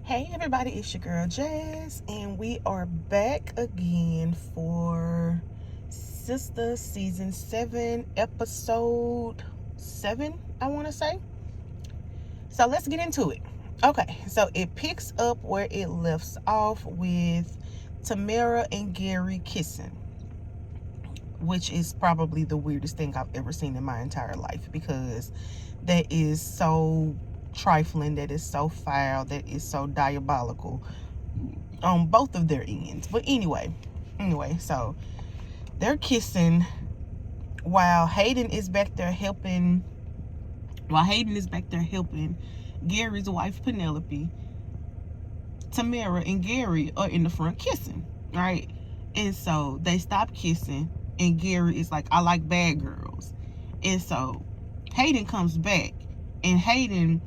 Hey everybody, it's your girl Jazz, and we are back again for Sistas season 7, episode 7, I want to say. So let's get into it. Okay, so it picks up where it left off with Tamera and Gary kissing, which is probably the weirdest thing I've ever seen in my entire life, because that is so trifling, that is so foul, that is so diabolical on both of their ends. But anyway, so they're kissing while Hayden is back there helping Gary's wife Penelope. Tamera and Gary are in the front kissing, right? And so they stop kissing, and Gary is like, I like bad girls. And so Hayden comes back, and Hayden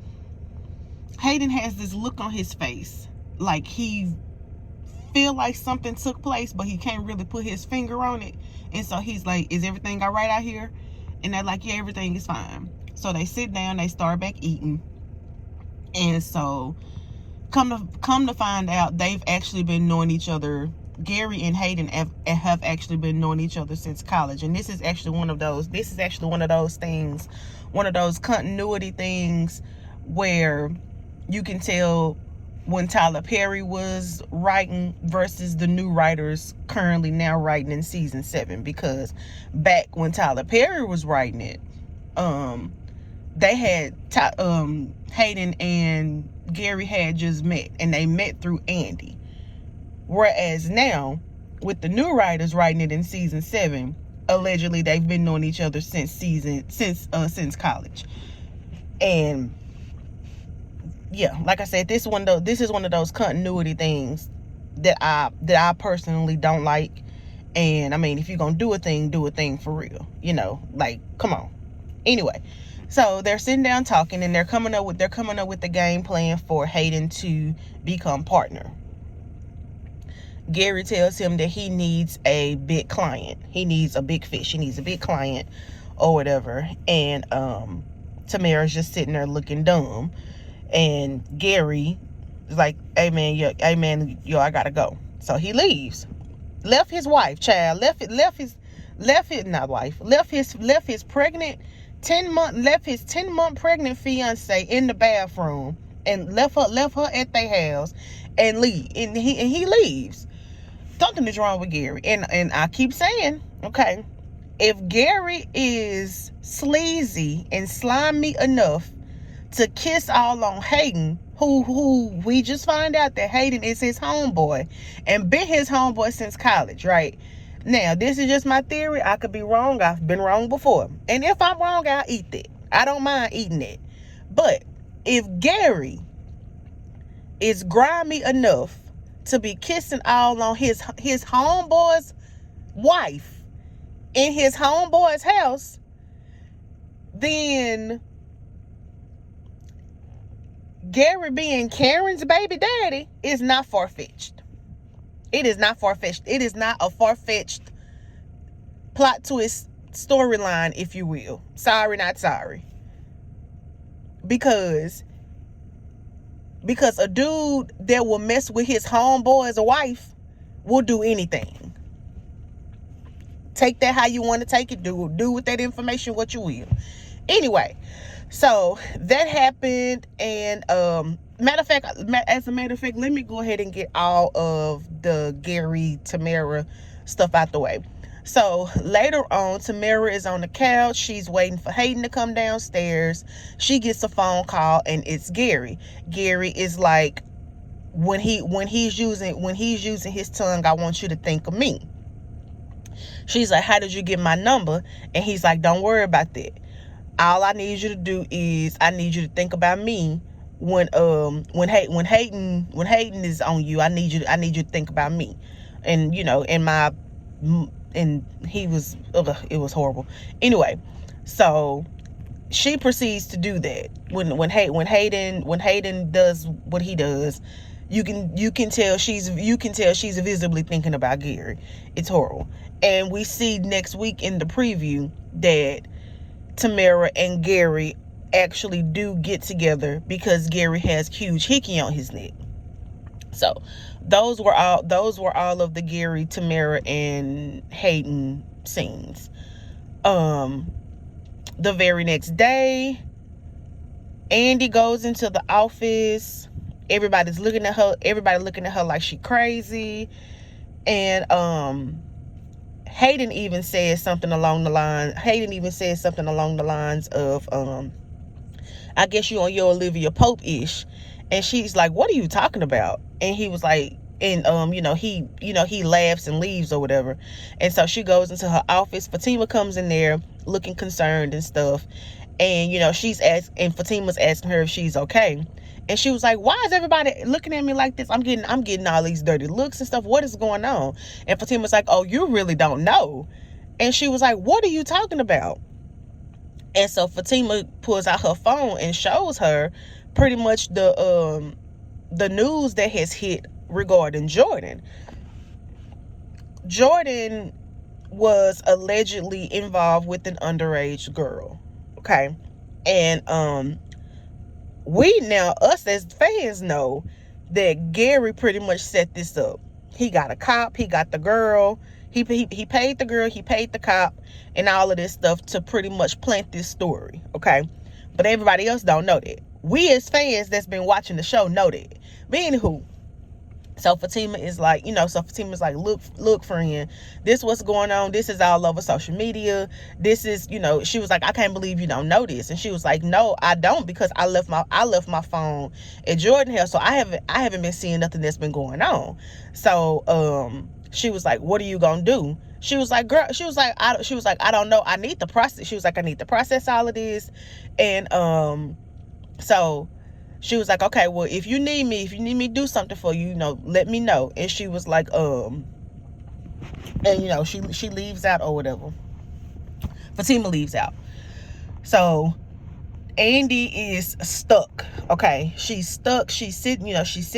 has this look on his face, like he feel like something took place, but he can't really put his finger on it. And so he's like, is everything all right out here? And they're like, yeah, everything is fine. So they sit down, they start back eating. And so come to find out, they've actually been knowing each other. Gary and Hayden have actually been knowing each other since college. And this is actually one of those things, one of those continuity things where you can tell when Tyler Perry was writing versus the new writers currently now writing in season 7. Because back when Tyler Perry was writing it, they had Hayden and Gary had just met, and they met through Andi. Whereas now, with the new writers writing it in season 7, allegedly they've been knowing each other since college. And yeah, like I said, this is one of those continuity things that I personally don't like. And I mean, if you're gonna do a thing for real, like, come on. Anyway, so they're sitting down talking, and they're coming up with the game plan for Hayden to become partner. Gary tells him that he needs a big client. He needs a big fish. He needs a big client or whatever. And Tamera's just sitting there looking dumb. And Gary is like, hey man, yo, I gotta go. So he leaves. Left his wife, child. Left his 10-month pregnant fiance in the bathroom, and left her at their house, and he leaves. Something is wrong with Gary. And I keep saying, okay, if Gary is sleazy and slimy enough to kiss all on Hayden, who we just find out that Hayden is his homeboy and been his homeboy since college, right? Now, this is just my theory. I could be wrong. I've been wrong before. And if I'm wrong, I'll eat it. I don't mind eating it. But if Gary is grimy enough to be kissing all on his homeboy's wife in his homeboy's house, then Gary being Karen's baby daddy is not far-fetched. It is not far-fetched. It is not a far-fetched plot twist storyline, if you will. Sorry, not sorry. Because a dude that will mess with his homeboy's wife will do anything. Take that how you want to take it. Do with that information what you will. Anyway, so that happened, and as a matter of fact, let me go ahead and get all of the Gary Tamera stuff out the way. So later on, Tamera is on the couch. She's waiting for Hayden to come downstairs. She gets a phone call, and it's Gary. Gary is like, when he's using his tongue, I want you to think of me. She's like, how did you get my number? And he's like, don't worry about that. All I need you to do is I need you to think about me when Hayden is on you. I need you to think about me. And and he was, it was horrible. Anyway, so she proceeds to do that. When Hayden does what he does, you can tell she's visibly thinking about Gary. It's horrible. And we see next week in the preview that Tamera and Gary actually do get together, because Gary has huge hickey on his neck. So those were all of the Gary, Tamera, and Hayden scenes. The very next day, Andi goes into the office. Everybody looking at her like she crazy. And Hayden even says something along the lines of, I guess you on your Olivia Pope-ish. And she's like, what are you talking about? And he was like, and he laughs and leaves or whatever. And so she goes into her office. Fatima comes in there looking concerned and stuff. And Fatima's asking her if she's okay. And she was like, why is everybody looking at me like this? I'm getting all these dirty looks and stuff. What is going on? And Fatima's like, oh, you really don't know. And she was like, what are you talking about? And so Fatima pulls out her phone and shows her pretty much the news that has hit regarding Jordan. Jordan was allegedly involved with an underage girl. Okay. And us as fans know that Gary pretty much set this up. He got a cop, he got the girl, he paid the girl, he paid the cop, and all of this stuff to pretty much plant this story. Okay. But everybody else don't know that. We as fans that's been watching the show know that. But anywho, so Fatima is like, look, friend, this what's going on. This is all over social media. This is, she was like, I can't believe you don't know this. And she was like, no, I don't, because I left my phone at Jordan house, so I haven't been seeing nothing that's been going on. So she was like, what are you gonna do? She was like, girl, I don't know. I need the process. She was like, I need to process all of this. And so she was like, okay, well, if you need me to do something for you, let me know. And she was like, she leaves out or whatever. Fatima leaves out. So Andi is stuck. Okay. She's stuck. She's sitting down. She's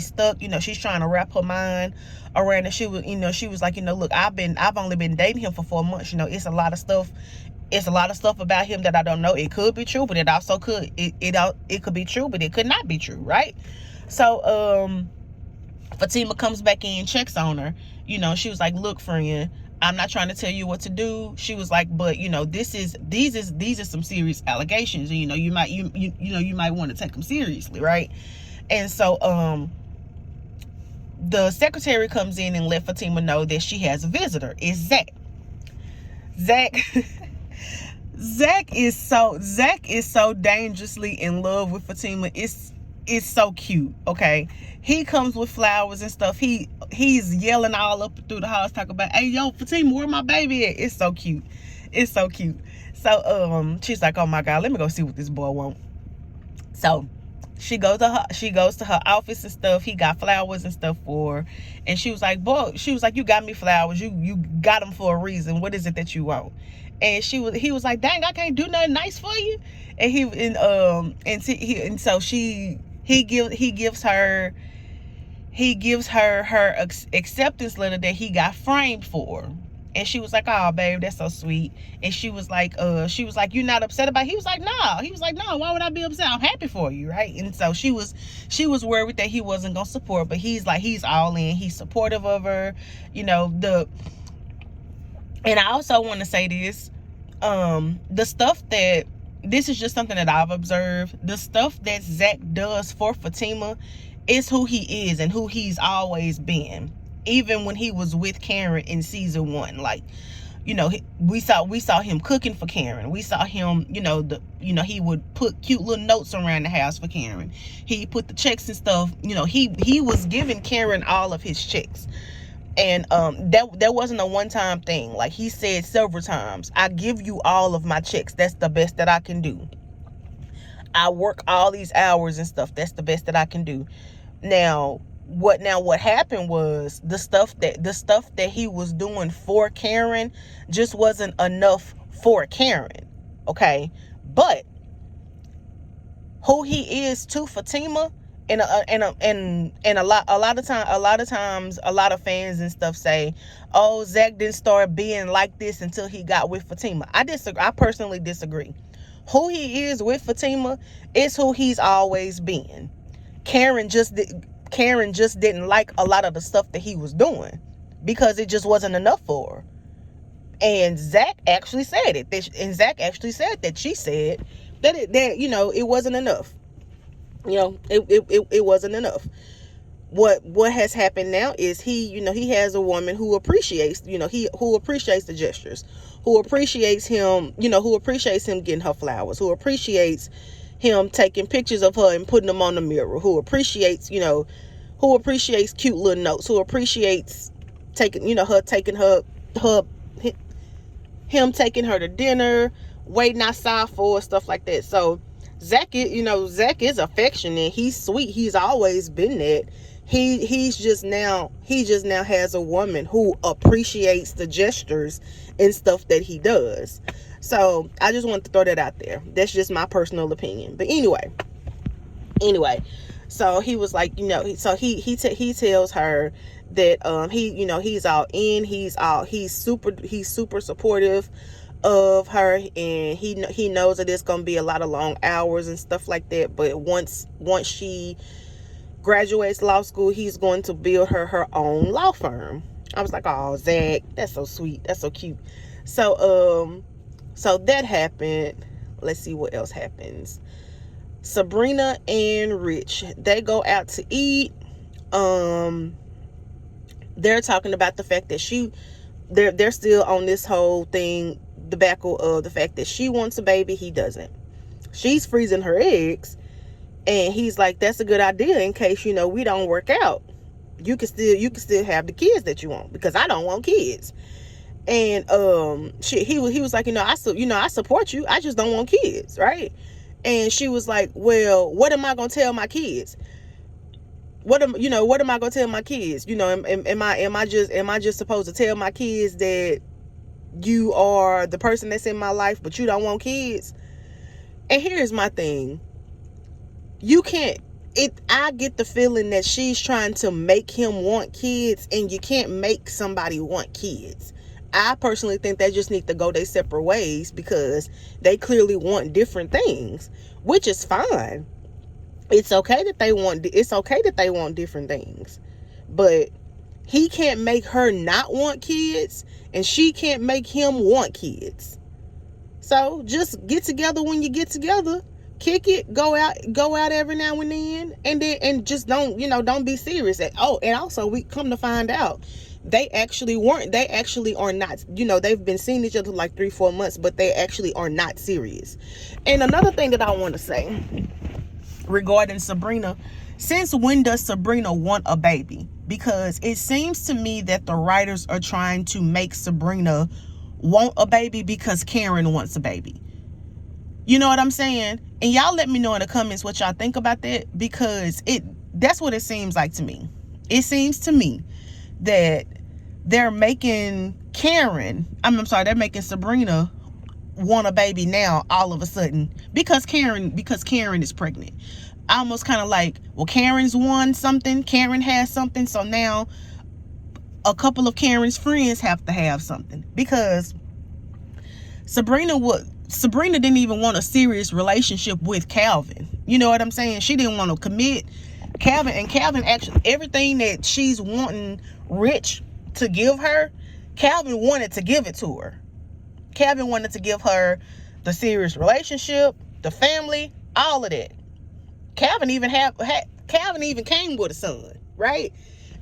stuck. She's trying to wrap her mind around it. She was like, look, I've only been dating him for 4 months. It's a lot of stuff. It's a lot of stuff about him that I don't know. It could be true, but it also could be true, but it could not be true, right? So Fatima comes back in, checks on her. She was like, look, friend, I'm not trying to tell you what to do. She was like, but these are some serious allegations. And, you might want to take them seriously, right? And so the secretary comes in and let Fatima know that she has a visitor. It's Zach. Zach is so dangerously in love with Fatima. It's so cute. Okay, he comes with flowers and stuff. He's yelling all up through the house, talking about, hey, yo, Fatima, where my baby at? It's so cute. So she's like, oh my God, let me go see what this boy wants. So she goes to her office and stuff. He got flowers and stuff for her. And she was like, you got me flowers. You got them for a reason. What is it that you want? And he was like, dang, I can't do nothing nice for you. And he gives her her acceptance letter that he got framed for. And she was like, oh, babe, that's so sweet. And she was like, you're not upset about it? He was like, no, why would I be upset? I'm happy for you, right? And so she was worried that he wasn't gonna support, but he's all in. He's supportive of her, and I also want to say this, the stuff that, this is just something that I've observed, the stuff that Zach does for Fatima is who he is and who he's always been. Even when he was with Karen in season 1, like, we saw him cooking for Karen. We saw him, he would put cute little notes around the house for Karen. He put the checks and stuff. He was giving Karen all of his checks. And that wasn't a one-time thing. Like, he said several times, I give you all of my checks. That's the best that I can do. I work all these hours and stuff. That's the best that I can do. Now what happened was the stuff that he was doing for Karen just wasn't enough for Karen. Okay? But who he is to Fatima, and a lot of times a lot of fans and stuff say, oh, Zach didn't start being like this until he got with Fatima. I personally disagree. Who he is with Fatima is who he's always been. Karen Karen just didn't like a lot of the stuff that he was doing because it just wasn't enough for her. And Zach actually said it. And Zach actually said that she said that it wasn't enough. It wasn't enough. What has happened now is he has a woman who appreciates, who appreciates the gestures, who appreciates him, who appreciates him getting her flowers, who appreciates him taking pictures of her and putting them on the mirror, who appreciates cute little notes, who appreciates taking, her taking him taking her to dinner, waiting outside for her, stuff like that. So Zach is affectionate. He's sweet. He's always been that. He just now has a woman who appreciates the gestures and stuff that he does. So I just want to throw that out there. That's just my personal opinion. But anyway, so he was like, so he tells her that he's all in, he's super supportive of her, and he knows that it's gonna be a lot of long hours and stuff like that, but once she graduates law school, he's going to build her own law firm. I was like, oh, Zach, that's so sweet, that's so cute. So that happened. Let's see what else happens. Sabrina and Rich, they go out to eat. They're talking about the fact that they're still on this whole thing, the back of the fact that she wants a baby, he doesn't. She's freezing her eggs, and he's like, that's a good idea in case we don't work out. You can still have the kids that you want, because I don't want kids. And he was like, I support you, I just don't want kids, right? And she was like, well, what am I gonna tell my kids? What am I gonna tell my kids? Am I just supposed to tell my kids that you are the person that's in my life, but you don't want kids? And here's my thing. I get the feeling that she's trying to make him want kids, and you can't make somebody want kids. I personally think they just need to go their separate ways, because they clearly want different things, which is fine. It's okay that they want different things, but he can't make her not want kids, and she can't make him want kids. So just get together when you get together, kick it, go out every now and then, and just don't be serious. And also, we come to find out they actually are not, they've been seeing each other like 3-4 months, but they actually are not serious. And another thing that I want to say regarding Sabrina, since when does Sabrina want a baby? Because it seems to me that the writers are trying to make Sabrina want a baby because Karen wants a baby. You know what I'm saying? And y'all let me know in the comments what y'all think about that, because that's what it seems like to me. It seems to me that they're making they're making Sabrina want a baby now all of a sudden because Karen is pregnant. Almost kind of like, well, Karen's won something, Karen has something, so now a couple of Karen's friends have to have something, because Sabrina didn't even want a serious relationship with Calvin. You know what I'm saying? She didn't want to commit. Calvin actually, everything that she's wanting Rich to give her, Calvin wanted to give it to her. Calvin wanted to give her the serious relationship, the family, all of that. Calvin even came with a son, right?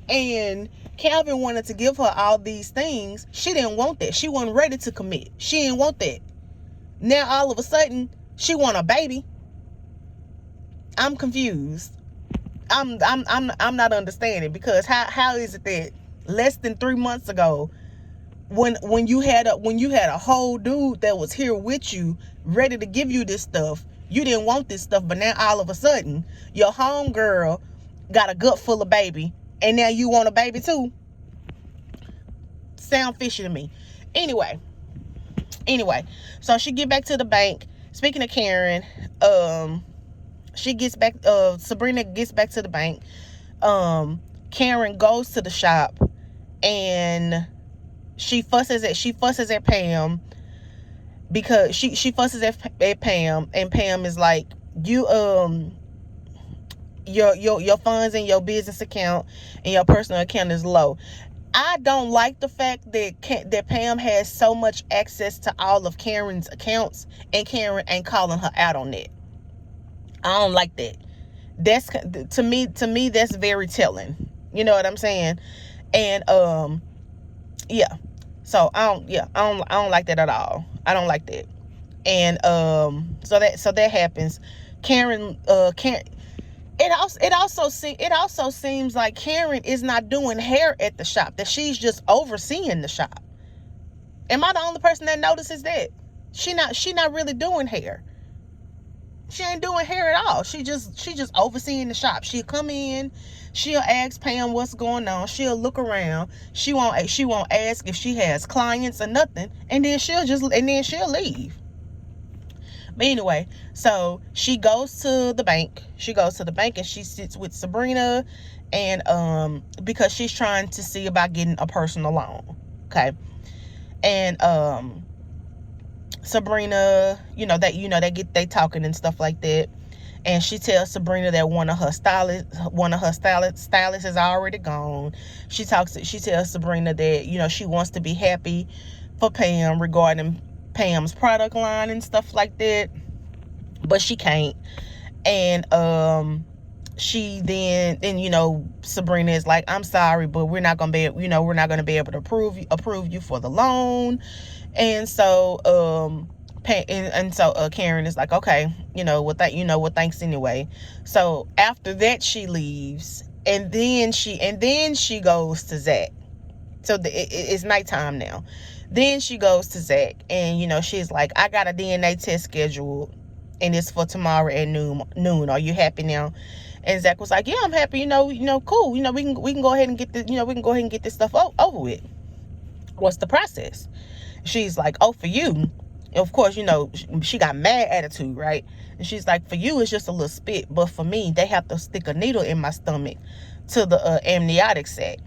And Calvin wanted to give her all these things. She didn't want that. She wasn't ready to commit. She didn't want that. Now all of a sudden she want a baby. I'm confused. I'm not understanding, because how is it that less than 3 months ago, when you had a whole dude that was here with you, ready to give you this stuff, you didn't want this stuff, but now all of a sudden your homegirl got a gut full of baby, and now you want a baby too? Sound fishy to me. Anyway, so she get back to the bank. Speaking of Karen, Sabrina gets back to the bank. Karen goes to the shop, and she fusses at Pam, because she fusses at Pam, and Pam is like, your funds in your business account and your personal account is low. I don't like the fact that Pam has so much access to all of Karen's accounts and Karen ain't calling her out on that. I don't like that. That's to me that's very telling. You know what I'm saying? And yeah. So I don't like that at all. I don't like that. And so that happens. Karen it also seems like Karen is not doing hair at the shop, that she's just overseeing the shop. Am I the only person that notices that? She not really doing hair. She ain't doing hair at all. She just overseeing the shop. She'll come in, she'll ask Pam what's going on, she'll look around, she won't ask if she has clients or nothing, and then she'll leave. But anyway, so she goes to the bank. And she sits with Sabrina, and because she's trying to see about getting a personal loan. Okay. And Sabrina, they talking and stuff like that. And she tells Sabrina that one of her stylists is already gone. She tells Sabrina that, she wants to be happy for Pam regarding Pam's product line and stuff like that, but she can't. And she then Sabrina is like, I'm sorry, but we're not gonna be able to approve you for the loan. And so Karen is like, okay, thanks anyway. So after that, she leaves, and then she goes to Zach. So it's nighttime now. Then she goes to Zach, and she's like, I got a DNA test scheduled, and it's for tomorrow at noon. Are you happy now? And Zach was like, yeah, I'm happy. Cool. We can go ahead and get this. We can go ahead and get this stuff over with. What's the process? She's like, oh, for you, of course, she got mad attitude, right? And she's like, for you, it's just a little spit, but for me, they have to stick a needle in my stomach to the amniotic sac.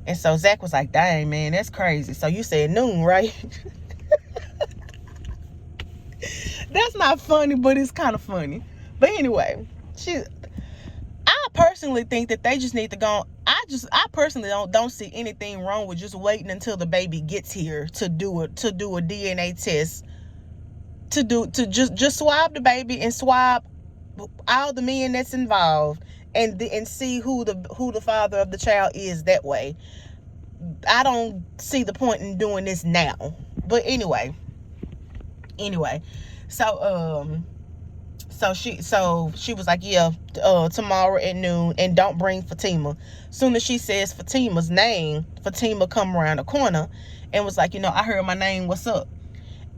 And so Zach was like, dang, man, that's crazy. So you said noon, right? That's not funny, but it's kind of funny. But anyway, I personally think that they just need to go. I personally don't see anything wrong with just waiting until the baby gets here to do a DNA test, to just swab the baby and swab all the men that's involved, and see who the father of the child is that way. I don't see the point in doing this now. But anyway, so she was like, yeah, tomorrow at noon, and don't bring Fatima. Soon as she says Fatima's name, Fatima come around the corner and was like, I heard my name, what's up?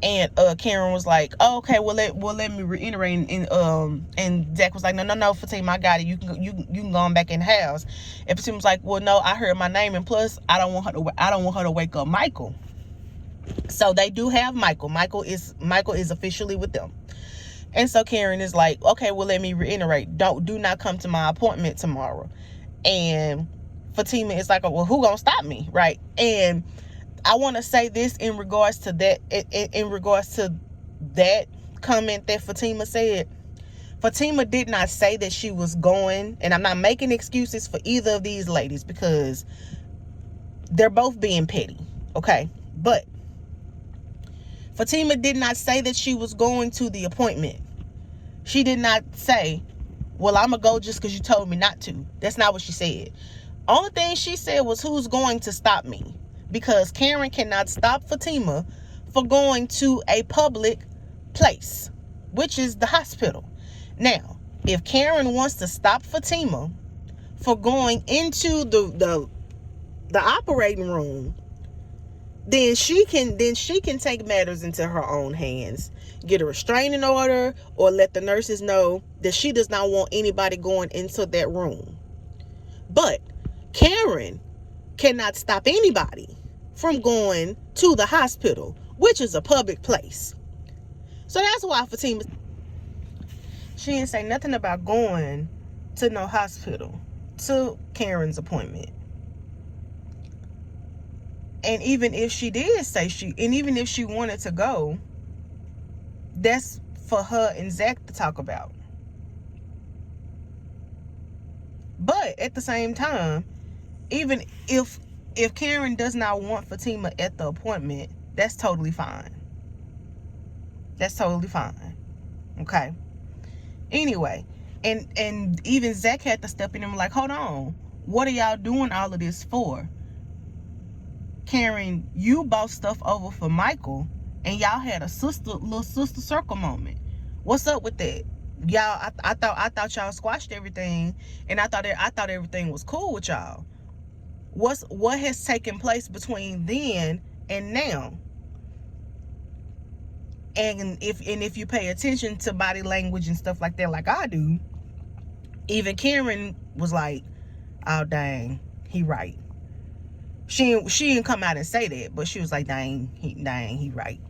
And Karen was like, oh, okay, well let me reiterate. And Zach was like, no, Fatima, I got it. You can go on back in the house. And Fatima was like, well, no, I heard my name, and plus I don't want her to wake up Michael. So they do have Michael. Michael is officially with them. And so Karen is like, okay, well, let me reiterate. Do not come to my appointment tomorrow. And Fatima is like, well, who gonna stop me, right? And I want to say this in regards to that. In regards to that comment that Fatima said, Fatima did not say that she was going, and I'm not making excuses for either of these ladies because they're both being petty, okay? But Fatima did not say that she was going to the appointment. She did not say, well, I'm going to go just because you told me not to. That's not what she said. Only thing she said was, who's going to stop me? Because Karen cannot stop Fatima for going to a public place, which is the hospital. Now, if Karen wants to stop Fatima for going into the operating room, then she can take matters into her own hands, get a restraining order, or let the nurses know that she does not want anybody going into that room. But Karen cannot stop anybody from going to the hospital, which is a public place. So that's why Fatima, she didn't say nothing about going to no hospital to Karen's appointment. And even if she did say even if she wanted to go, that's for her and Zach to talk about. But at the same time, even if Karen does not want Fatima at the appointment, that's totally fine. That's totally fine. Okay. Anyway, and even Zach had to step in and be like, hold on, what are y'all doing all of this for? Karen, you bought stuff over for Michael, and y'all had a little sister circle moment. What's up with that? Y'all, I thought y'all squashed everything, and I thought everything was cool with y'all. What has taken place between then and now? And if you pay attention to body language and stuff like that, like I do, even Karen was like, "Oh dang, he right." She didn't come out and say that, but she was like, "Dang, he right."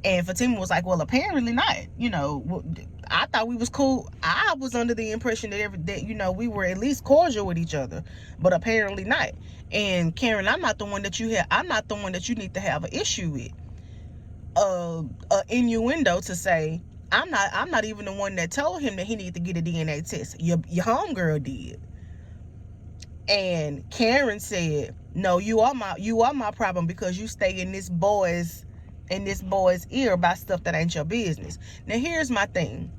And Fatima was like, "Well, apparently not. You know, I thought we was cool. I was under the impression that we were at least cordial with each other, but apparently not." And Karen, I'm not the one that you need to have an issue with. A innuendo to say, I'm not even the one that told him that he needed to get a DNA test. Your homegirl did. And Karen said, "No, you are my problem because you stay in this boy's ear about stuff that ain't your business." Now here's my thing.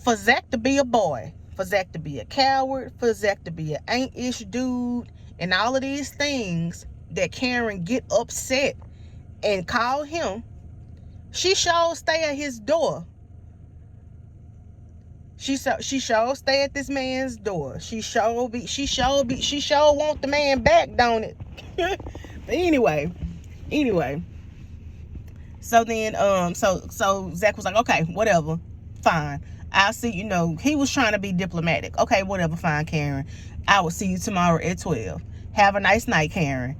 For Zach to be a boy, for Zach to be a coward, for Zach to be an ain't-ish dude, and all of these things that Karen get upset and call him, she sure stay at his door. She sure stay at this man's door. She sure want the man back, don't it? But anyway. So then so Zach was like, "Okay, whatever. Fine. I'll see." He was trying to be diplomatic. "Okay, whatever, fine, Karen. I will see you tomorrow at 12. Have a nice night, Karen."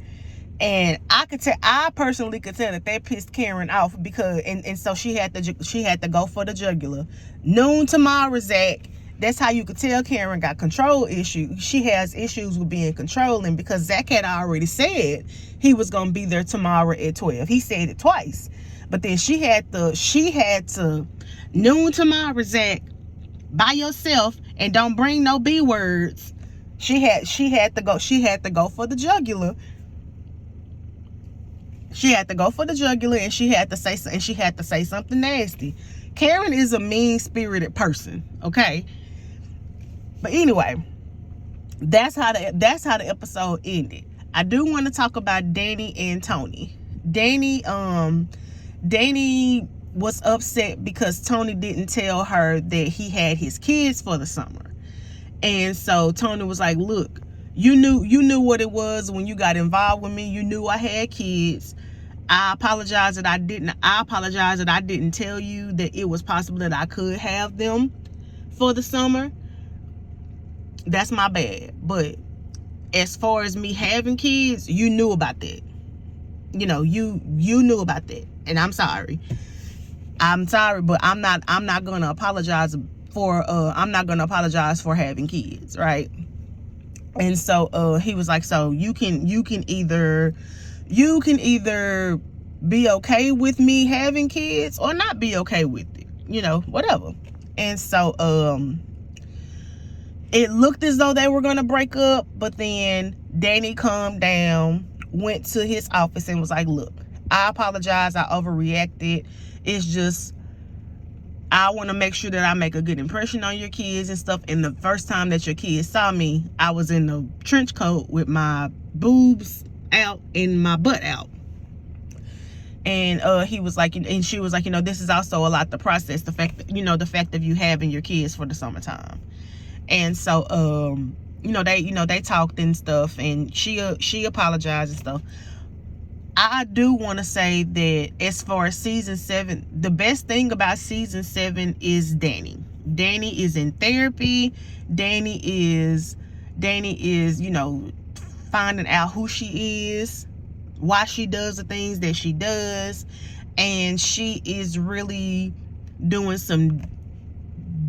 And I personally could tell that pissed Karen off because and so she had to go for the jugular. Noon tomorrow, Zach. That's how you could tell Karen got control issues. She has issues with being controlling because Zach had already said he was gonna be there tomorrow at 12. He said it twice, but then she had to noon tomorrow, Zach, by yourself, and don't bring no B words. She had to go for the jugular. She had to go for the jugular, and she had to say something nasty. Karen is a mean-spirited person, okay? But anyway, that's how the episode ended. I do want to talk about Danny and Tony. Danny was upset because Tony didn't tell her that he had his kids for the summer. And so Tony was like, "Look, you knew what it was when you got involved with me. You knew I had kids. I apologize that I didn't tell you that it was possible that I could have them for the summer. That's my bad. But as far as me having kids, you knew about that. You knew about that. And I'm sorry. But I'm not gonna apologize for having kids, right?" And so he was like, "So you can either be okay with me having kids or not be okay with it, whatever." And so it looked as though they were gonna break up, but then Danny calmed down, went to his office, and was like, "Look, I apologize, I overreacted. It's just I want to make sure that I make a good impression on your kids and stuff. And the first time that your kids saw me, I was in a trench coat with my boobs out and my butt out." And he was like, and she was like, "This is also a lot to process, the fact of you having your kids for the summertime." And so they talked and stuff, and she apologized and stuff. I do want to say that as far as season 7, the best thing about season 7 is Danny. Danny is in therapy. Danny is finding out who she is, why she does the things that she does, and she is really doing some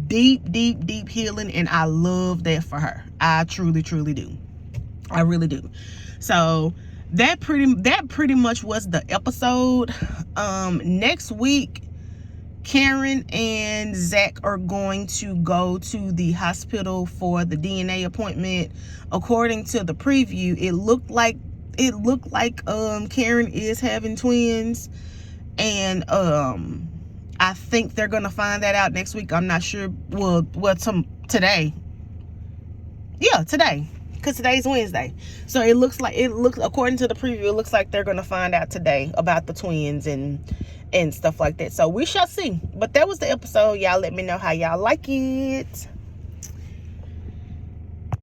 deep healing, and I love that for her. I truly do. I really do. So that pretty much was the episode. Next week Karen and Zach are going to go to the hospital for the DNA appointment. According to the preview, it looked like Karen is having twins, and I think they're gonna find that out next week. I'm not sure. Well, today. Yeah, today, because today's Wednesday. So it looks according to the preview, it looks like they're gonna find out today about the twins and stuff like that. So we shall see. But that was the episode. Y'all let me know how y'all like it.